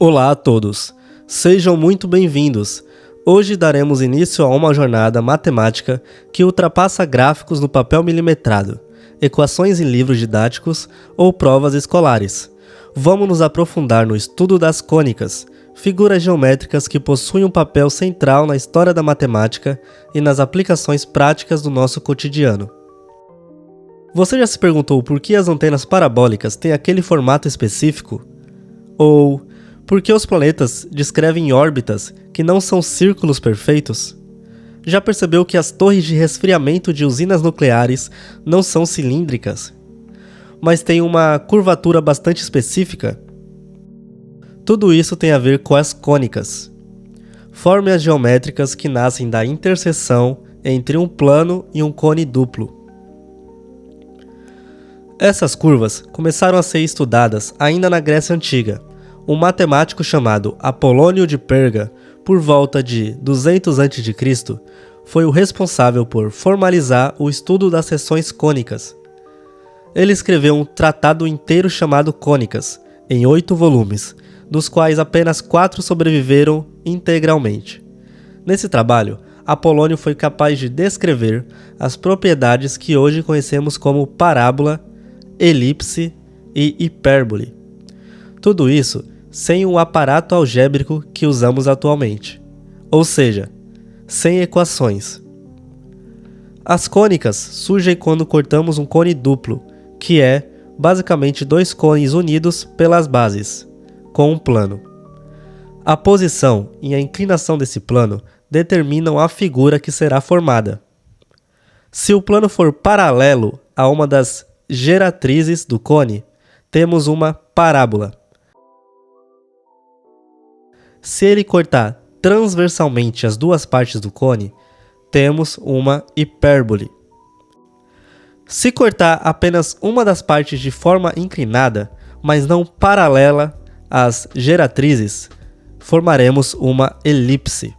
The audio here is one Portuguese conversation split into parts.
Olá a todos, sejam muito bem-vindos. Hoje daremos início a uma jornada matemática que ultrapassa gráficos no papel milimetrado, equações em livros didáticos ou provas escolares. Vamos nos aprofundar no estudo das cônicas, figuras geométricas que possuem um papel central na história da matemática e nas aplicações práticas do nosso cotidiano. Você já se perguntou por que as antenas parabólicas têm aquele formato específico? Ou por que os planetas descrevem órbitas que não são círculos perfeitos? Já percebeu que as torres de resfriamento de usinas nucleares não são cilíndricas, mas têm uma curvatura bastante específica? Tudo isso tem a ver com as cônicas, formas geométricas que nascem da interseção entre um plano e um cone duplo. Essas curvas começaram a ser estudadas ainda na Grécia Antiga. Um matemático chamado Apolônio de Perga, por volta de 200 a.C., foi o responsável por formalizar o estudo das seções cônicas. Ele escreveu um tratado inteiro chamado Cônicas, em 8 volumes, dos quais apenas 4 sobreviveram integralmente. Nesse trabalho, Apolônio foi capaz de descrever as propriedades que hoje conhecemos como parábola, elipse e hipérbole. Tudo isso sem o aparato algébrico que usamos atualmente, ou seja, sem equações. As cônicas surgem quando cortamos um cone duplo, que é basicamente 2 cones unidos pelas bases, com um plano. A posição e a inclinação desse plano determinam a figura que será formada. Se o plano for paralelo a uma das geratrizes do cone, temos uma parábola. Se ele cortar transversalmente as duas partes do cone, temos uma hipérbole. Se cortar apenas uma das partes de forma inclinada, mas não paralela às geratrizes, formaremos uma elipse.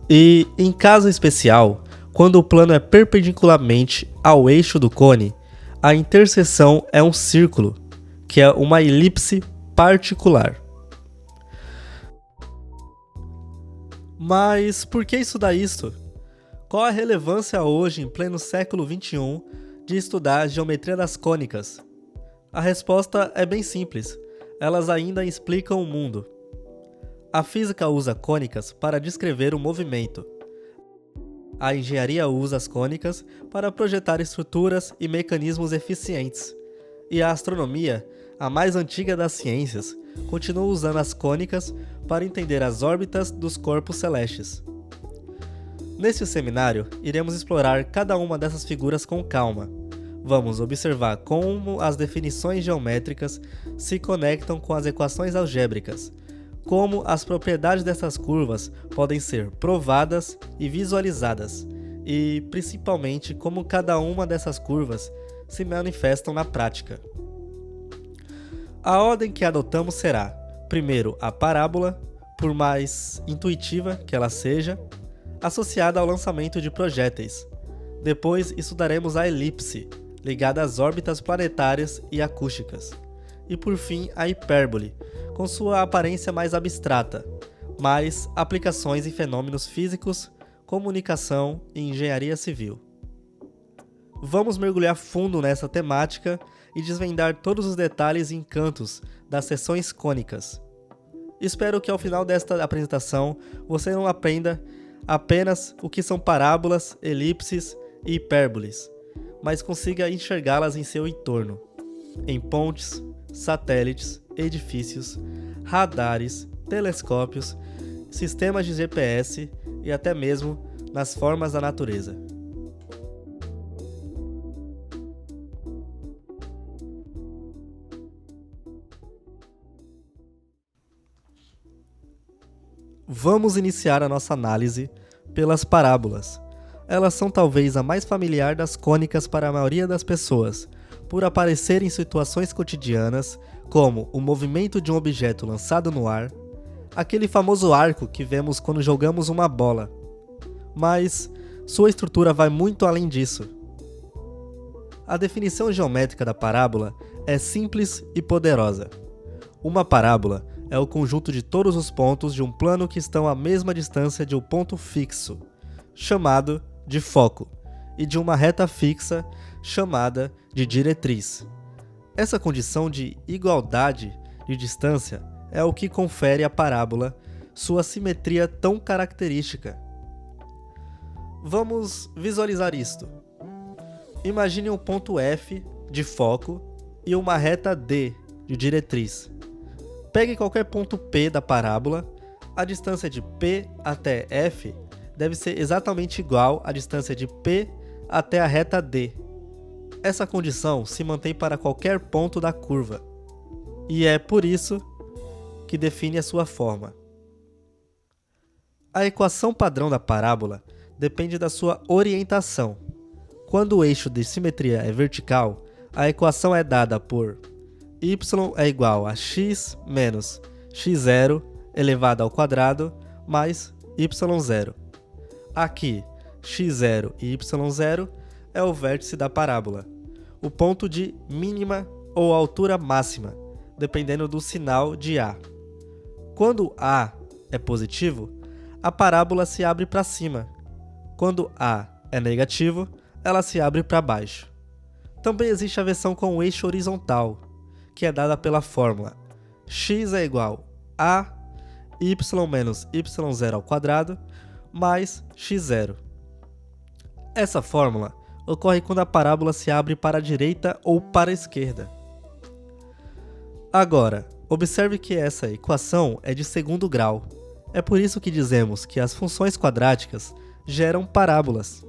E, em caso especial, quando o plano é perpendicularmente ao eixo do cone, a interseção é um círculo, que é uma elipse particular. Mas por que estudar isso? Qual a relevância hoje, em pleno século XXI, de estudar a geometria das cônicas? A resposta é bem simples, elas ainda explicam o mundo. A física usa cônicas para descrever o movimento. A engenharia usa as cônicas para projetar estruturas e mecanismos eficientes. E a astronomia, a mais antiga das ciências, continua usando as cônicas para entender as órbitas dos corpos celestes. Neste seminário, iremos explorar cada uma dessas figuras com calma. Vamos observar como as definições geométricas se conectam com as equações algébricas, como as propriedades dessas curvas podem ser provadas e visualizadas, e, principalmente, como cada uma dessas curvas se manifestam na prática. A ordem que adotamos será, primeiro, a parábola, por mais intuitiva que ela seja, associada ao lançamento de projéteis. Depois, estudaremos a elipse, ligada às órbitas planetárias e acústicas. E, por fim, a hipérbole, com sua aparência mais abstrata, mas aplicações em fenômenos físicos, comunicação e engenharia civil. Vamos mergulhar fundo nessa temática e desvendar todos os detalhes e encantos das seções cônicas. Espero que ao final desta apresentação você não aprenda apenas o que são parábolas, elipses e hipérboles, mas consiga enxergá-las em seu entorno, em pontes, satélites, edifícios, radares, telescópios, sistemas de GPS e até mesmo nas formas da natureza. Vamos iniciar a nossa análise pelas parábolas. Elas são talvez a mais familiar das cônicas para a maioria das pessoas, por aparecer em situações cotidianas, como o movimento de um objeto lançado no ar, aquele famoso arco que vemos quando jogamos uma bola. Mas sua estrutura vai muito além disso. A definição geométrica da parábola é simples e poderosa. Uma parábola é o conjunto de todos os pontos de um plano que estão à mesma distância de um ponto fixo, chamado de foco, e de uma reta fixa, chamada de diretriz. Essa condição de igualdade de distância é o que confere à parábola sua simetria tão característica. Vamos visualizar isto. Imagine um ponto F de foco e uma reta D de diretriz. Pegue qualquer ponto P da parábola, a distância de P até F deve ser exatamente igual à distância de P até a reta D. Essa condição se mantém para qualquer ponto da curva, e é por isso que define a sua forma. A equação padrão da parábola depende da sua orientação. Quando o eixo de simetria é vertical, a equação é dada por y é igual a x menos x0 elevado ao quadrado mais y0. Aqui, x0 e y0 é o vértice da parábola, o ponto de mínima ou altura máxima, dependendo do sinal de A. Quando A é positivo, a parábola se abre para cima. Quando A é negativo, ela se abre para baixo. Também existe a versão com o eixo horizontal, que é dada pela fórmula x é igual a y menos y0 ao quadrado mais x0. Essa fórmula ocorre quando a parábola se abre para a direita ou para a esquerda. Agora, observe que essa equação é de segundo grau. É por isso que dizemos que as funções quadráticas geram parábolas.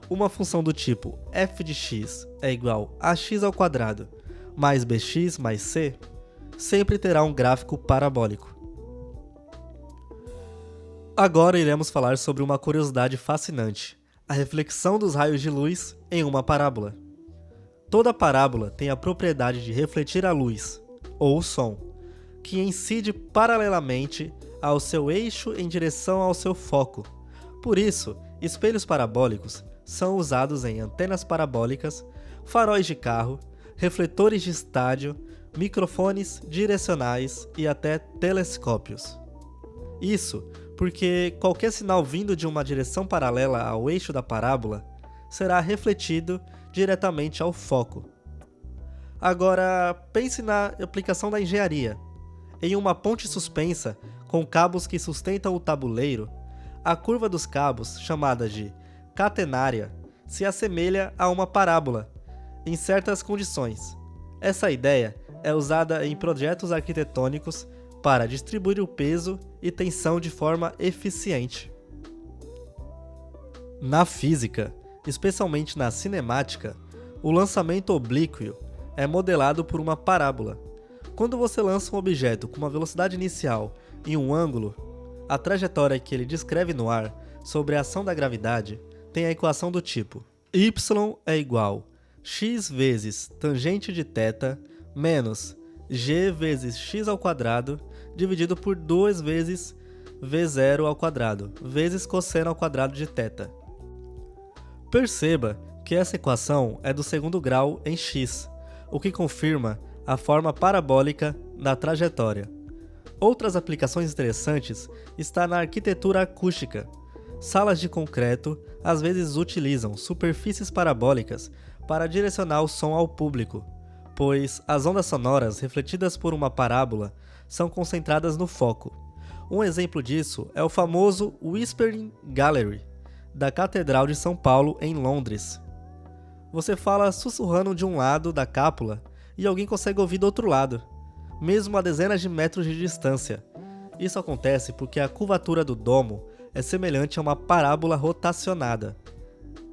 Uma função do tipo f de x é igual a x ao quadrado mais bx mais c sempre terá um gráfico parabólico. Agora iremos falar sobre uma curiosidade fascinante: a reflexão dos raios de luz em uma parábola. Toda parábola tem a propriedade de refletir a luz, ou o som, que incide paralelamente ao seu eixo em direção ao seu foco. Por isso, espelhos parabólicos são usados em antenas parabólicas, faróis de carro, refletores de estádio, microfones direcionais e até telescópios. Isso porque qualquer sinal vindo de uma direção paralela ao eixo da parábola será refletido diretamente ao foco. Agora, pense na aplicação da engenharia. Em uma ponte suspensa, com cabos que sustentam o tabuleiro, a curva dos cabos, chamada de catenária, se assemelha a uma parábola, em certas condições. Essa ideia é usada em projetos arquitetônicos para distribuir o peso e tensão de forma eficiente. Na física, especialmente na cinemática, o lançamento oblíquo é modelado por uma parábola. Quando você lança um objeto com uma velocidade inicial em um ângulo, a trajetória que ele descreve no ar sobre a ação da gravidade tem a equação do tipo y é igual x vezes tangente de θ menos g vezes x ao quadrado dividido por 2 vezes v0 ao quadrado vezes cosseno ao quadrado de θ. Perceba que essa equação é do segundo grau em x, o que confirma a forma parabólica da trajetória. Outras aplicações interessantes estão na arquitetura acústica. Salas de concreto às vezes utilizam superfícies parabólicas para direcionar o som ao público, pois as ondas sonoras refletidas por uma parábola são concentradas no foco. Um exemplo disso é o famoso Whispering Gallery, da Catedral de São Paulo, em Londres. Você fala sussurrando de um lado da cápsula e alguém consegue ouvir do outro lado, mesmo a dezenas de metros de distância. Isso acontece porque a curvatura do domo é semelhante a uma parábola rotacionada,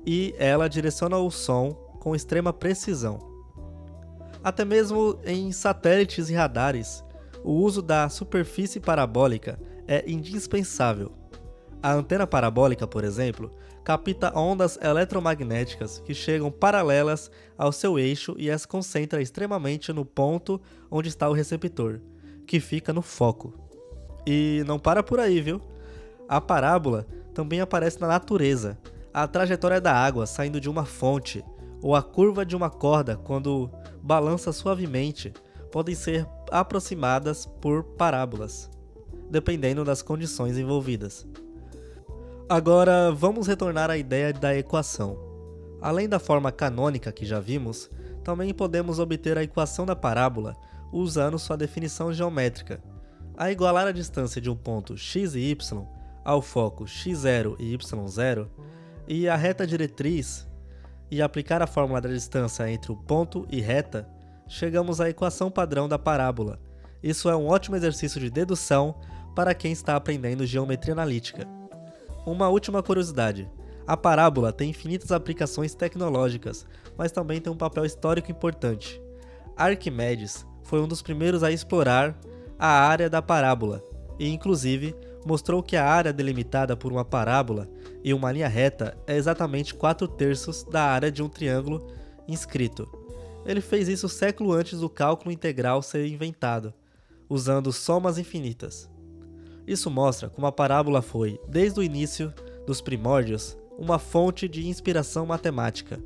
e ela direciona o som com extrema precisão. Até mesmo em satélites e radares, o uso da superfície parabólica é indispensável. A antena parabólica, por exemplo, capta ondas eletromagnéticas que chegam paralelas ao seu eixo e as concentra extremamente no ponto onde está o receptor, que fica no foco. E não para por aí, viu? A parábola também aparece na natureza. A trajetória da água saindo de uma fonte, ou a curva de uma corda quando balança suavemente, podem ser aproximadas por parábolas, dependendo das condições envolvidas. Agora, vamos retornar à ideia da equação. Além da forma canônica que já vimos, também podemos obter a equação da parábola usando sua definição geométrica. A igualar a distância de um ponto x e y ao foco x0 e y0 e a reta diretriz e aplicar a fórmula da distância entre o ponto e reta, chegamos à equação padrão da parábola. Isso é um ótimo exercício de dedução para quem está aprendendo geometria analítica. Uma última curiosidade: a parábola tem infinitas aplicações tecnológicas, mas também tem um papel histórico importante. Arquimedes foi um dos primeiros a explorar a área da parábola e, inclusive, mostrou que a área delimitada por uma parábola e uma linha reta é exatamente 4/3 da área de um triângulo inscrito. Ele fez isso século antes do cálculo integral ser inventado, usando somas infinitas. Isso mostra como a parábola foi, desde o início dos primórdios, uma fonte de inspiração matemática.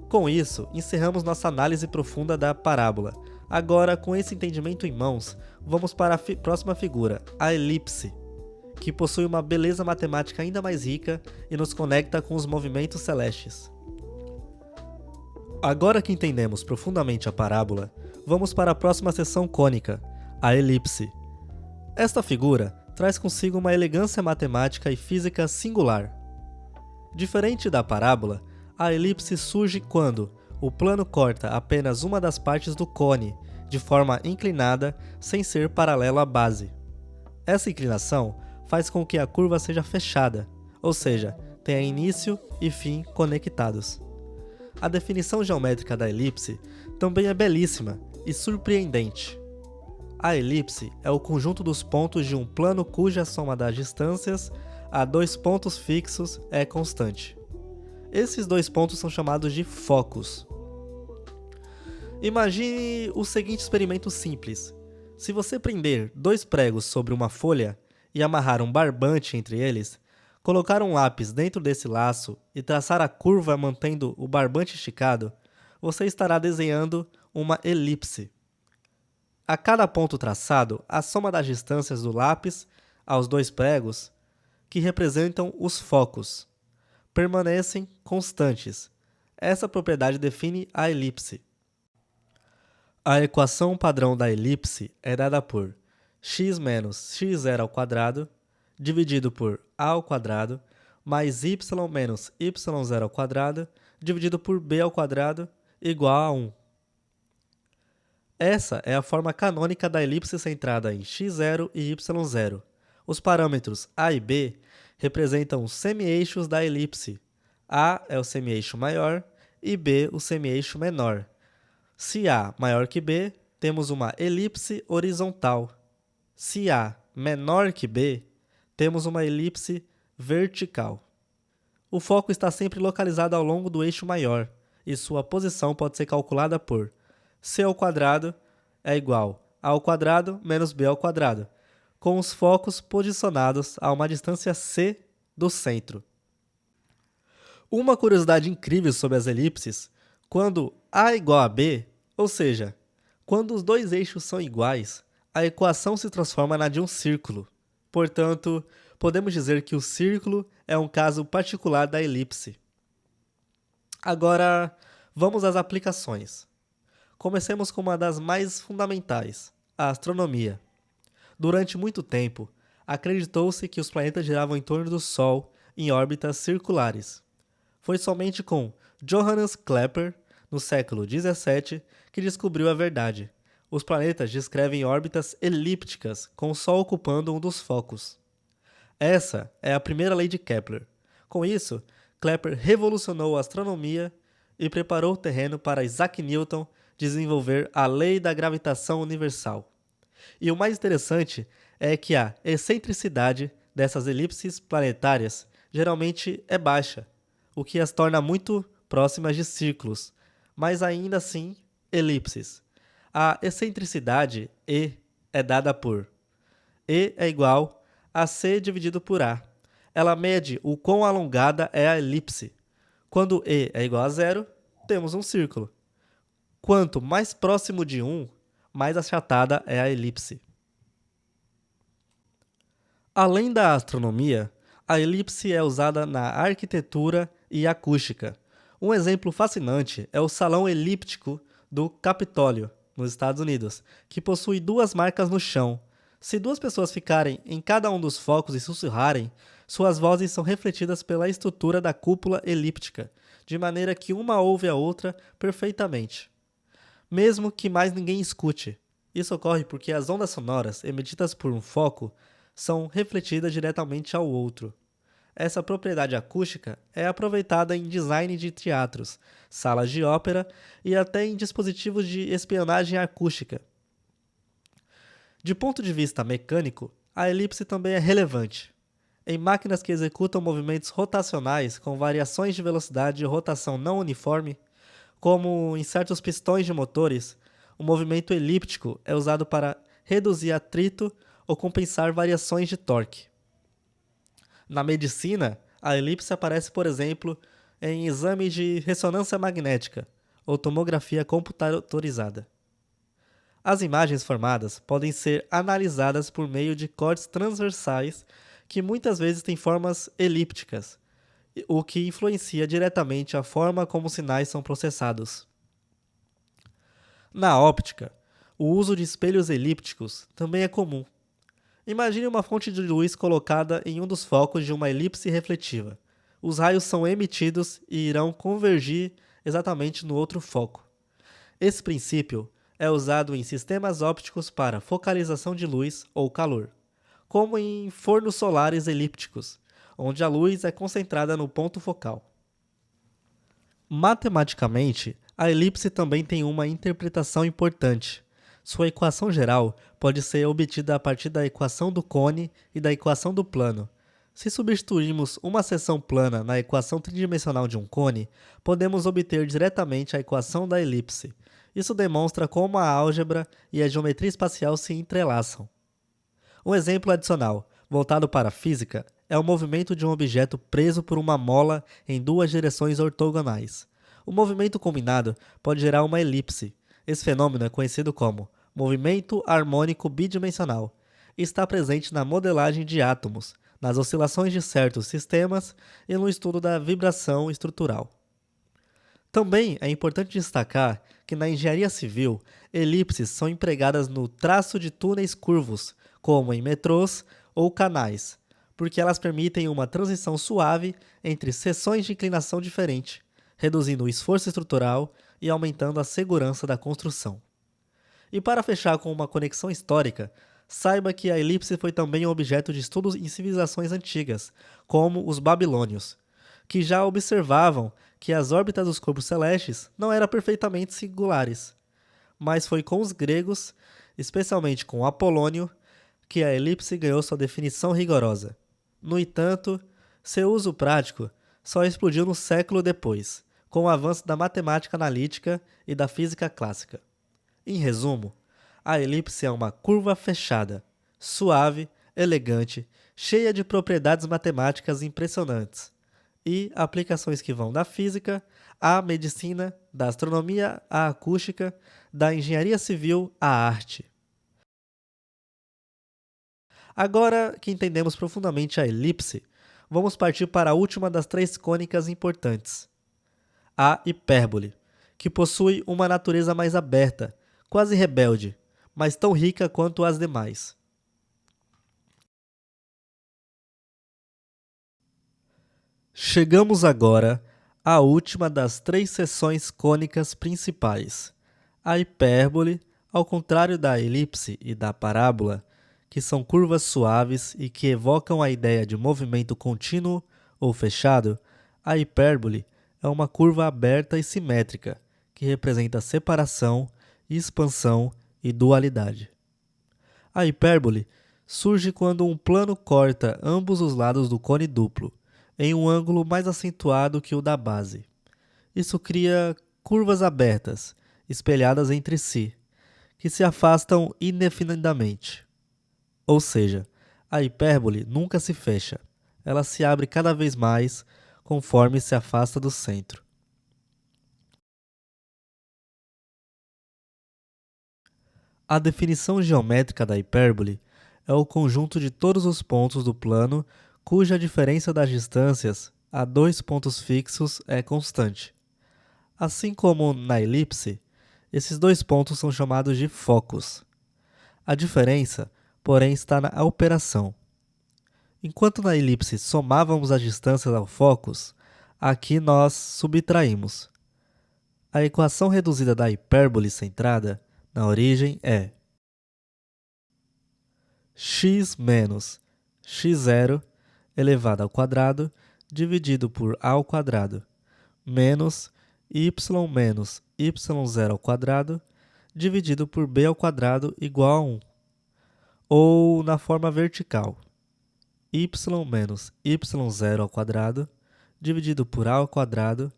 Com isso, encerramos nossa análise profunda da parábola. Agora, com esse entendimento em mãos, vamos para a próxima figura, a elipse, que possui uma beleza matemática ainda mais rica e nos conecta com os movimentos celestes. Agora que entendemos profundamente a parábola, vamos para a próxima seção cônica, a elipse. Esta figura traz consigo uma elegância matemática e física singular. Diferente da parábola, a elipse surge quando o plano corta apenas uma das partes do cone, de forma inclinada, sem ser paralelo à base. Essa inclinação faz com que a curva seja fechada, ou seja, tenha início e fim conectados. A definição geométrica da elipse também é belíssima e surpreendente. A elipse é o conjunto dos pontos de um plano cuja soma das distâncias a dois pontos fixos é constante. Esses dois pontos são chamados de focos. Imagine o seguinte experimento simples. Se você prender dois pregos sobre uma folha e amarrar um barbante entre eles, colocar um lápis dentro desse laço e traçar a curva mantendo o barbante esticado, você estará desenhando uma elipse. A cada ponto traçado, a soma das distâncias do lápis aos dois pregos, que representam os focos, permanecem constantes. Essa propriedade define a elipse. A equação padrão da elipse é dada por x menos x0 ao quadrado dividido por a ao quadrado mais y menos y0 ao quadrado dividido por b ao quadrado igual a 1. Essa é a forma canônica da elipse centrada em x0 e y0. Os parâmetros a e b representam os semi-eixos da elipse. A é o semi-eixo maior e b o semi-eixo menor. Se A maior que B, temos uma elipse horizontal. Se A menor que B, temos uma elipse vertical. O foco está sempre localizado ao longo do eixo maior, e sua posição pode ser calculada por c ao quadrado é igual a ao quadrado menos b ao quadrado, com os focos posicionados a uma distância c do centro. Uma curiosidade incrível sobre as elipses: quando A é igual a B, ou seja, quando os dois eixos são iguais, a equação se transforma na de um círculo. Portanto, podemos dizer que o círculo é um caso particular da elipse. Agora, vamos às aplicações. Comecemos com uma das mais fundamentais, a astronomia. Durante muito tempo, acreditou-se que os planetas giravam em torno do Sol em órbitas circulares. Foi somente com Johannes Kepler, no século XVII, que descobriu a verdade. Os planetas descrevem órbitas elípticas, com o Sol ocupando um dos focos. Essa é a primeira lei de Kepler. Com isso, Kepler revolucionou a astronomia e preparou o terreno para Isaac Newton desenvolver a lei da gravitação universal. E o mais interessante é que a excentricidade dessas elipses planetárias geralmente é baixa, o que as torna muito próximas de círculos, mas ainda assim elipses. A excentricidade E é dada por E é igual a C dividido por A. Ela mede o quão alongada é a elipse. Quando E é igual a zero, temos um círculo. Quanto mais próximo de 1, mais achatada é a elipse. Além da astronomia, a elipse é usada na arquitetura e acústica. Um exemplo fascinante é o Salão Elíptico do Capitólio, nos Estados Unidos, que possui duas marcas no chão. Se duas pessoas ficarem em cada um dos focos e sussurrarem, suas vozes são refletidas pela estrutura da cúpula elíptica, de maneira que uma ouve a outra perfeitamente, mesmo que mais ninguém escute. Isso ocorre porque as ondas sonoras emitidas por um foco são refletidas diretamente ao outro. Essa propriedade acústica é aproveitada em design de teatros, salas de ópera e até em dispositivos de espionagem acústica. De ponto de vista mecânico, a elipse também é relevante. Em máquinas que executam movimentos rotacionais com variações de velocidade e rotação não uniforme, como em certos pistões de motores, o movimento elíptico é usado para reduzir atrito ou compensar variações de torque. Na medicina, a elipse aparece, por exemplo, em exame de ressonância magnética ou tomografia computadorizada. As imagens formadas podem ser analisadas por meio de cortes transversais que muitas vezes têm formas elípticas, o que influencia diretamente a forma como os sinais são processados. Na óptica, o uso de espelhos elípticos também é comum. Imagine uma fonte de luz colocada em um dos focos de uma elipse refletiva. Os raios são emitidos e irão convergir exatamente no outro foco. Esse princípio é usado em sistemas ópticos para focalização de luz ou calor, como em fornos solares elípticos, onde a luz é concentrada no ponto focal. Matematicamente, a elipse também tem uma interpretação importante. Sua equação geral pode ser obtida a partir da equação do cone e da equação do plano. Se substituirmos uma seção plana na equação tridimensional de um cone, podemos obter diretamente a equação da elipse. Isso demonstra como a álgebra e a geometria espacial se entrelaçam. Um exemplo adicional, voltado para a física, é o movimento de um objeto preso por uma mola em duas direções ortogonais. O movimento combinado pode gerar uma elipse. Esse fenômeno é conhecido como movimento harmônico bidimensional e está presente na modelagem de átomos, nas oscilações de certos sistemas e no estudo da vibração estrutural. Também é importante destacar que na engenharia civil, elipses são empregadas no traço de túneis curvos, como em metrôs ou canais, porque elas permitem uma transição suave entre seções de inclinação diferente, reduzindo o esforço estrutural e aumentando a segurança da construção. E para fechar com uma conexão histórica, saiba que a elipse foi também um objeto de estudos em civilizações antigas, como os babilônios, que já observavam que as órbitas dos corpos celestes não eram perfeitamente singulares. Mas foi com os gregos, especialmente com Apolônio, que a elipse ganhou sua definição rigorosa. No entanto, seu uso prático só explodiu no século depois, com o avanço da matemática analítica e da física clássica. Em resumo, a elipse é uma curva fechada, suave, elegante, cheia de propriedades matemáticas impressionantes e aplicações que vão da física à medicina, da astronomia à acústica, da engenharia civil à arte. Agora que entendemos profundamente a elipse, vamos partir para a última das três cônicas importantes, a hipérbole, que possui uma natureza mais aberta, quase rebelde, mas tão rica quanto as demais. Chegamos agora à última das três seções cônicas principais. A hipérbole, ao contrário da elipse e da parábola, que são curvas suaves e que evocam a ideia de movimento contínuo ou fechado, a hipérbole é uma curva aberta e simétrica, que representa separação, expansão e dualidade. A hipérbole surge quando um plano corta ambos os lados do cone duplo, em um ângulo mais acentuado que o da base. Isso cria curvas abertas, espelhadas entre si, que se afastam indefinidamente. Ou seja, a hipérbole nunca se fecha, ela se abre cada vez mais conforme se afasta do centro. A definição geométrica da hipérbole é o conjunto de todos os pontos do plano cuja diferença das distâncias a dois pontos fixos é constante. Assim como na elipse, esses dois pontos são chamados de focos. A diferença, porém, está na operação. Enquanto na elipse somávamos as distâncias ao focos, aqui nós subtraímos. A equação reduzida da hipérbole centrada na origem é x menos x0 elevado ao quadrado dividido por a ao quadrado menos y menos y0 ao quadrado dividido por b ao quadrado igual a 1. Ou na forma vertical, y menos y0 ao quadrado dividido por a ao quadrado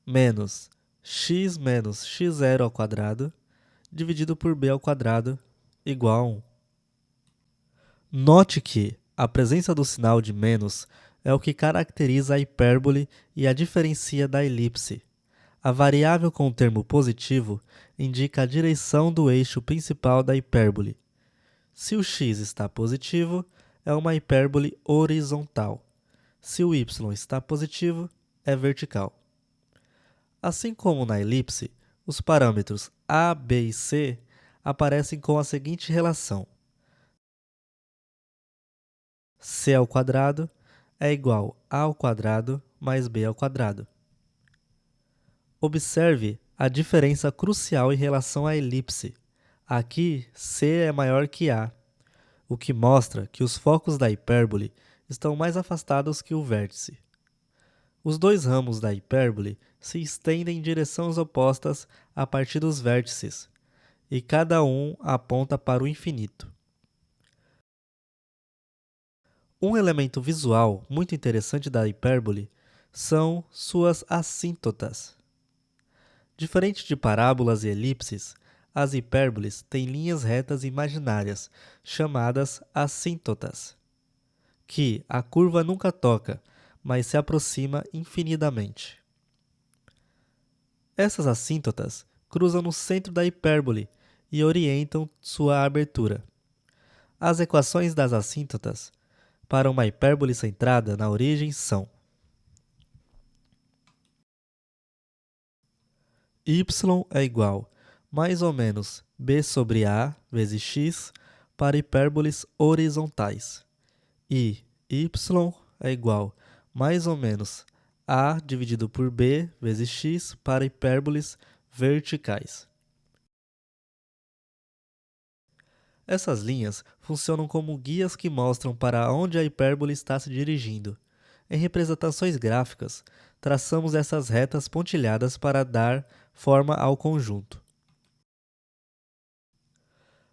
menos x0 ao quadrado dividido por b ao quadrado igual a 1. Note que a presença do sinal de menos é o que caracteriza a hipérbole e a diferencia da elipse. A variável com o termo positivo indica a direção do eixo principal da hipérbole. Se o x está positivo, é uma hipérbole horizontal. Se o y está positivo, é vertical. Assim como na elipse, os parâmetros a, b e c aparecem com a seguinte relação: c ao quadrado é igual a ao quadrado mais b ao quadrado. Observe a diferença crucial em relação à elipse. Aqui, c é maior que a, o que mostra que os focos da hipérbole estão mais afastados que o vértice. Os dois ramos da hipérbole se estendem em direções opostas a partir dos vértices, e cada um aponta para o infinito. Um elemento visual muito interessante da hipérbole são suas assíntotas. Diferente de parábolas e elipses, as hipérboles têm linhas retas imaginárias, chamadas assíntotas, que a curva nunca toca, mas se aproxima infinitamente. Essas assíntotas cruzam no centro da hipérbole e orientam sua abertura. As equações das assíntotas para uma hipérbole centrada na origem são y é igual mais ou menos b sobre a vezes x para hipérboles horizontais e y é igual mais ou menos a dividido por b vezes x para hipérboles verticais. Essas linhas funcionam como guias que mostram para onde a hipérbole está se dirigindo. Em representações gráficas, traçamos essas retas pontilhadas para dar forma ao conjunto.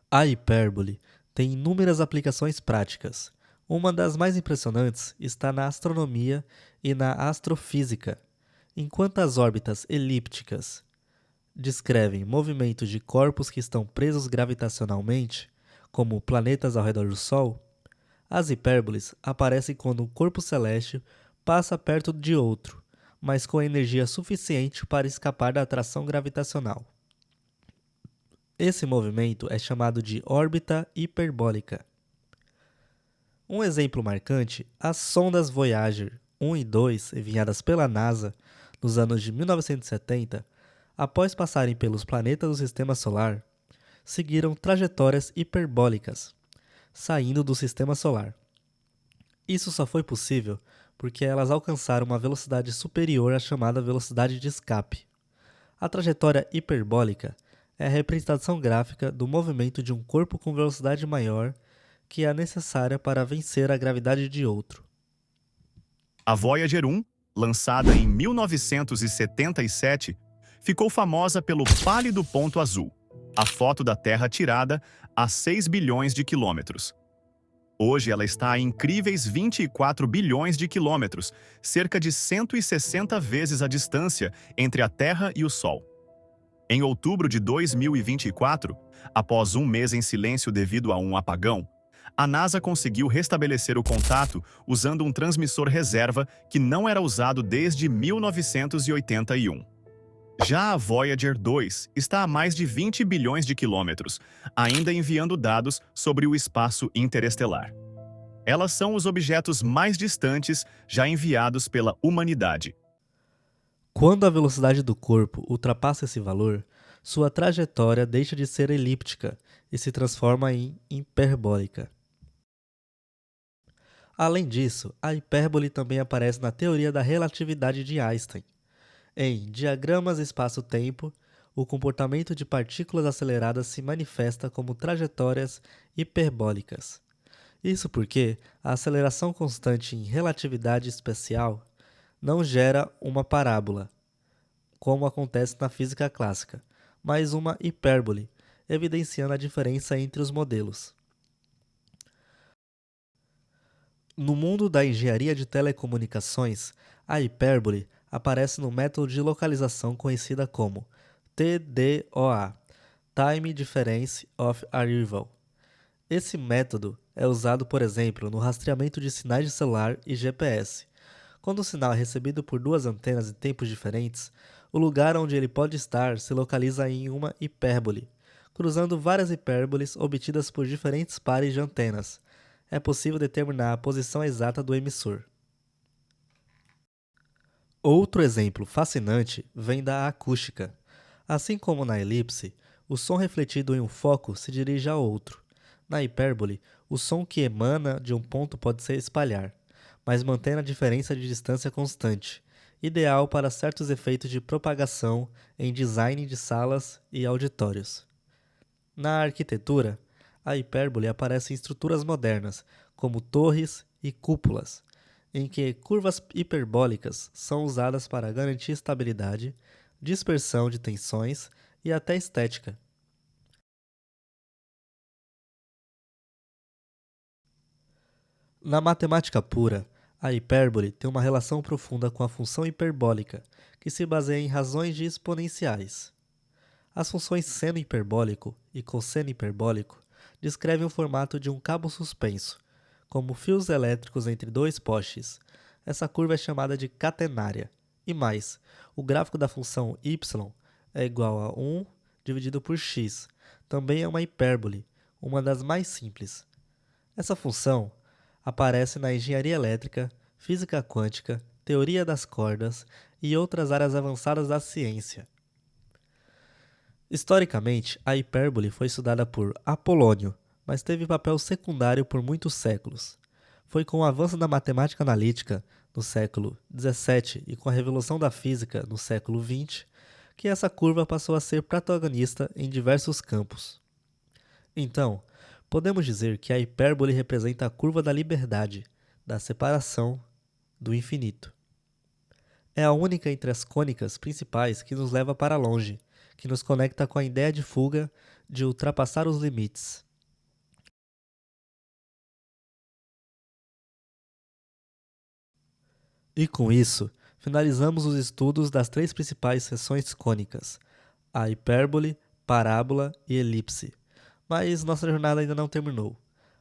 A hipérbole tem inúmeras aplicações práticas. Uma das mais impressionantes está na astronomia e na astrofísica. Enquanto as órbitas elípticas descrevem movimentos de corpos que estão presos gravitacionalmente, como planetas ao redor do Sol, as hipérboles aparecem quando um corpo celeste passa perto de outro, mas com energia suficiente para escapar da atração gravitacional. Esse movimento é chamado de órbita hiperbólica. Um exemplo marcante, as sondas Voyager 1 e 2, enviadas pela NASA nos anos de 1970, após passarem pelos planetas do Sistema Solar, seguiram trajetórias hiperbólicas, saindo do Sistema Solar. Isso só foi possível porque elas alcançaram uma velocidade superior à chamada velocidade de escape. A trajetória hiperbólica é a representação gráfica do movimento de um corpo com velocidade maior que é necessária para vencer a gravidade de outro. A Voyager 1, lançada em 1977, ficou famosa pelo pálido ponto azul, a foto da Terra tirada a 6 bilhões de quilômetros. Hoje ela está a incríveis 24 bilhões de quilômetros, cerca de 160 vezes a distância entre a Terra e o Sol. Em outubro de 2024, após um mês em silêncio devido a um apagão, a NASA conseguiu restabelecer o contato usando um transmissor reserva que não era usado desde 1981. Já a Voyager 2 está a mais de 20 bilhões de quilômetros, ainda enviando dados sobre o espaço interestelar. Elas são os objetos mais distantes já enviados pela humanidade. Quando a velocidade do corpo ultrapassa esse valor, sua trajetória deixa de ser elíptica e se transforma em hiperbólica. Além disso, a hipérbole também aparece na teoria da relatividade de Einstein. Em diagramas espaço-tempo, o comportamento de partículas aceleradas se manifesta como trajetórias hiperbólicas. Isso porque a aceleração constante em relatividade especial não gera uma parábola, como acontece na física clássica, mas uma hipérbole, evidenciando a diferença entre os modelos. No mundo da engenharia de telecomunicações, a hipérbole aparece no método de localização conhecida como TDOA, Time Difference of Arrival. Esse método é usado, por exemplo, no rastreamento de sinais de celular e GPS. Quando o sinal é recebido por duas antenas em tempos diferentes, o lugar onde ele pode estar se localiza em uma hipérbole. Cruzando várias hipérboles obtidas por diferentes pares de antenas, é possível determinar a posição exata do emissor. Outro exemplo fascinante vem da acústica. Assim como na elipse, o som refletido em um foco se dirige a outro. Na hipérbole, o som que emana de um ponto pode se espalhar, mas mantém a diferença de distância constante, ideal para certos efeitos de propagação em design de salas e auditórios. Na arquitetura, a hipérbole aparece em estruturas modernas, como torres e cúpulas, em que curvas hiperbólicas são usadas para garantir estabilidade, dispersão de tensões e até estética. Na matemática pura, a hipérbole tem uma relação profunda com a função hiperbólica, que se baseia em razões de exponenciais. As funções seno hiperbólico e cosseno hiperbólico descrevem o formato de um cabo suspenso, como fios elétricos entre dois postes. Essa curva é chamada de catenária. E mais, o gráfico da função y é igual a 1 dividido por x. Também é uma hipérbole, uma das mais simples. Essa função aparece na engenharia elétrica, física quântica, teoria das cordas e outras áreas avançadas da ciência. Historicamente, a hipérbole foi estudada por Apolônio, mas teve papel secundário por muitos séculos. Foi com o avanço da matemática analítica no século XVII e com a revolução da física no século XX que essa curva passou a ser protagonista em diversos campos. Então, podemos dizer que a hipérbole representa a curva da liberdade, da separação, do infinito. É a única entre as cônicas principais que nos leva para longe, que nos conecta com a ideia de fuga, de ultrapassar os limites. E com isso, finalizamos os estudos das três principais seções cônicas, a hipérbole, parábola e elipse. Mas nossa jornada ainda não terminou.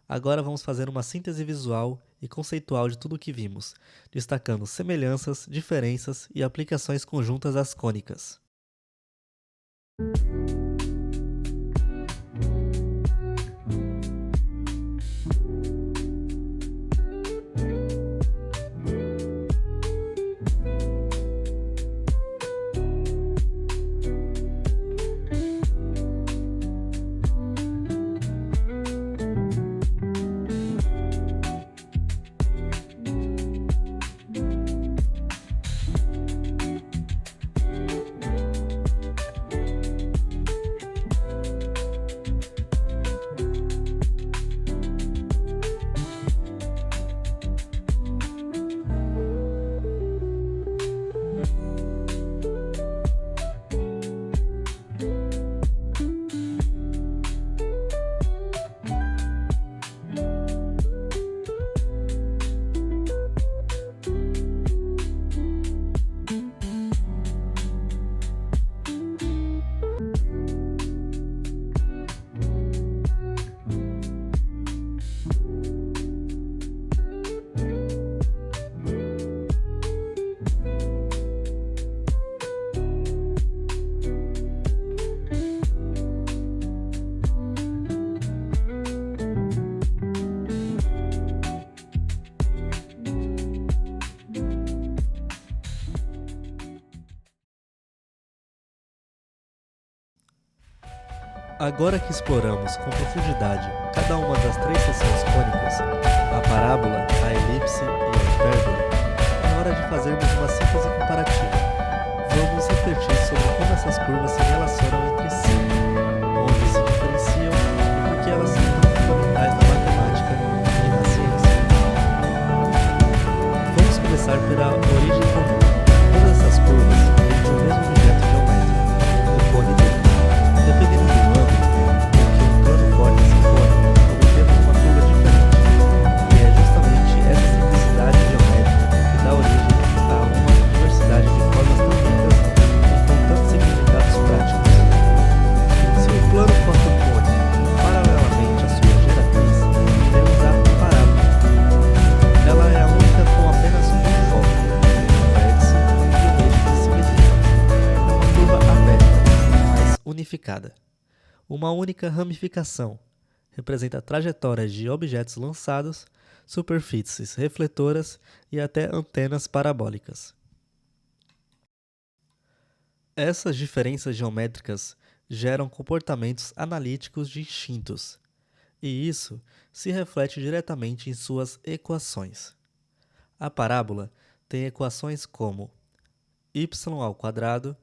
Agora vamos fazer uma síntese visual e conceitual de tudo o que vimos, destacando semelhanças, diferenças e aplicações conjuntas das cônicas. Agora que exploramos com profundidade cada uma das três seções cônicas, a parábola, a elipse e a hipérbole, é hora de fazermos uma síntese comparativa. Vamos refletir sobre como essas curvas se relacionam entre si, onde se diferenciam e por que elas são tão fundamentais na matemática e na ciência. Vamos começar pela origem comum. Todas essas curvas vêm de um mesmo objeto geométrico, o cone D. Dependendo do ângulo em que um plano córneo se forma, obtemos uma curva diferente. E é justamente essa simplicidade geométrica que dá origem a uma diversidade de formas tão ricas e com tantos significados práticos. Se o plano corta o cone paralelamente à sua geratriz, temos a parábola. Ela é a única com apenas um foco, um vértice e um eixo de simetria. É uma curva aberta, mas unificada. Uma única ramificação representa trajetórias de objetos lançados, superfícies refletoras e até antenas parabólicas. Essas diferenças geométricas geram comportamentos analíticos distintos, e isso se reflete diretamente em suas equações. A parábola tem equações como y²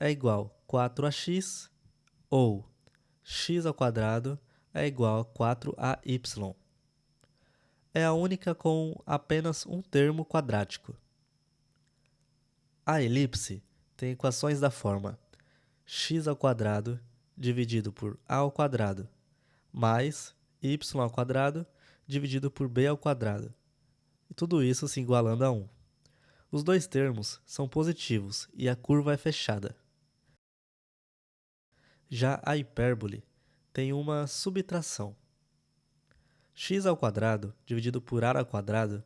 é igual a 4ax ou x² é igual a 4ay. É a única com apenas um termo quadrático. A elipse tem equações da forma x² dividido por a² mais y² dividido por b², e tudo isso se igualando a 1. Os dois termos são positivos e a curva é fechada. Já a hipérbole tem uma subtração. x² dividido por a²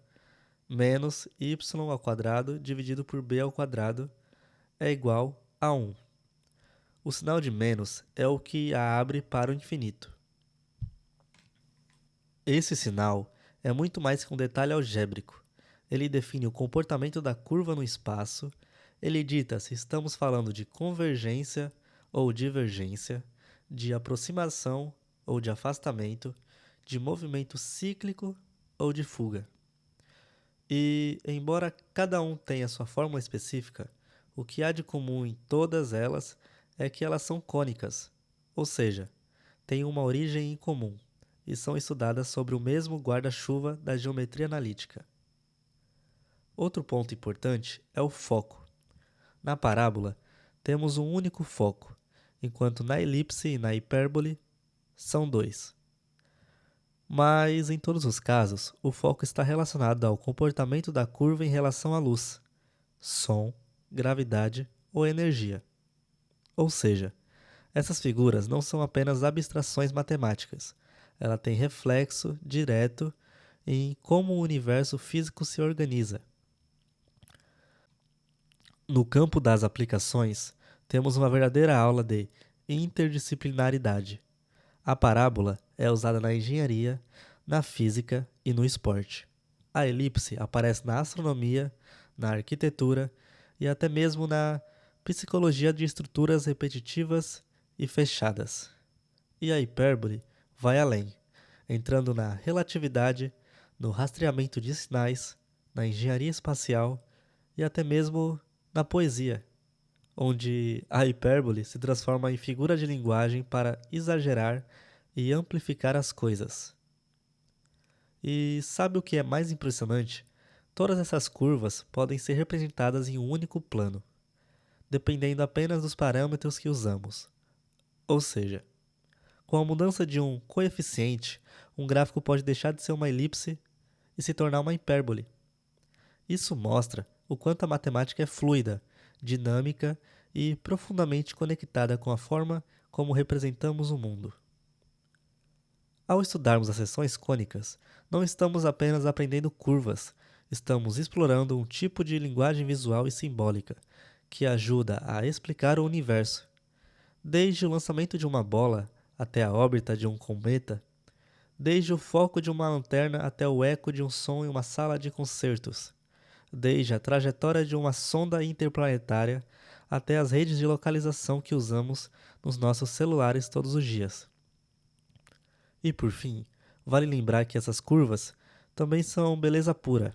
menos y² dividido por b² é igual a 1. O sinal de menos é o que a abre para o infinito. Esse sinal é muito mais que um detalhe algébrico. Ele define o comportamento da curva no espaço, ele dita se estamos falando de convergência ou divergência, de aproximação ou de afastamento, de movimento cíclico ou de fuga. E, embora cada um tenha sua fórmula específica, o que há de comum em todas elas é que elas são cônicas, ou seja, têm uma origem em comum e são estudadas sobre o mesmo guarda-chuva da geometria analítica. Outro ponto importante é o foco. Na parábola, temos um único foco, enquanto na elipse e na hipérbole são dois. Mas, em todos os casos, o foco está relacionado ao comportamento da curva em relação à luz, som, gravidade ou energia. Ou seja, essas figuras não são apenas abstrações matemáticas, ela tem reflexo direto em como o universo físico se organiza. No campo das aplicações, temos uma verdadeira aula de interdisciplinaridade. A parábola é usada na engenharia, na física e no esporte. A elipse aparece na astronomia, na arquitetura e até mesmo na psicologia de estruturas repetitivas e fechadas. E a hipérbole vai além, entrando na relatividade, no rastreamento de sinais, na engenharia espacial e até mesmo na poesia, onde a hipérbole se transforma em figura de linguagem para exagerar e amplificar as coisas. E sabe o que é mais impressionante? Todas essas curvas podem ser representadas em um único plano, dependendo apenas dos parâmetros que usamos. Ou seja, com a mudança de um coeficiente, um gráfico pode deixar de ser uma elipse e se tornar uma hipérbole. Isso mostra o quanto a matemática é fluida, dinâmica e profundamente conectada com a forma como representamos o mundo. Ao estudarmos as seções cônicas, não estamos apenas aprendendo curvas, estamos explorando um tipo de linguagem visual e simbólica que ajuda a explicar o universo. Desde o lançamento de uma bola até a órbita de um cometa, desde o foco de uma lanterna até o eco de um som em uma sala de concertos, desde a trajetória de uma sonda interplanetária até as redes de localização que usamos nos nossos celulares todos os dias. E por fim, vale lembrar que essas curvas também são beleza pura.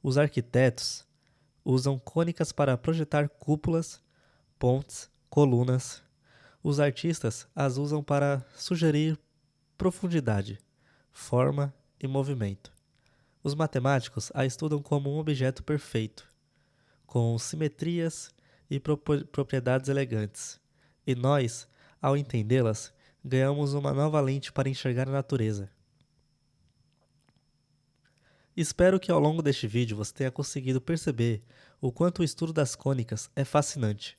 Os arquitetos usam cônicas para projetar cúpulas, pontes, colunas. Os artistas as usam para sugerir profundidade, forma e movimento. Os matemáticos a estudam como um objeto perfeito, com simetrias e propriedades elegantes. E nós, ao entendê-las, ganhamos uma nova lente para enxergar a natureza. Espero que ao longo deste vídeo você tenha conseguido perceber o quanto o estudo das cônicas é fascinante.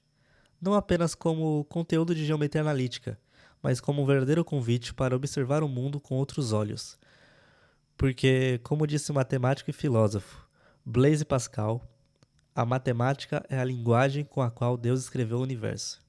Não apenas como conteúdo de geometria analítica, mas como um verdadeiro convite para observar o mundo com outros olhos. Porque, como disse o matemático e filósofo Blaise Pascal, a matemática é a linguagem com a qual Deus escreveu o universo.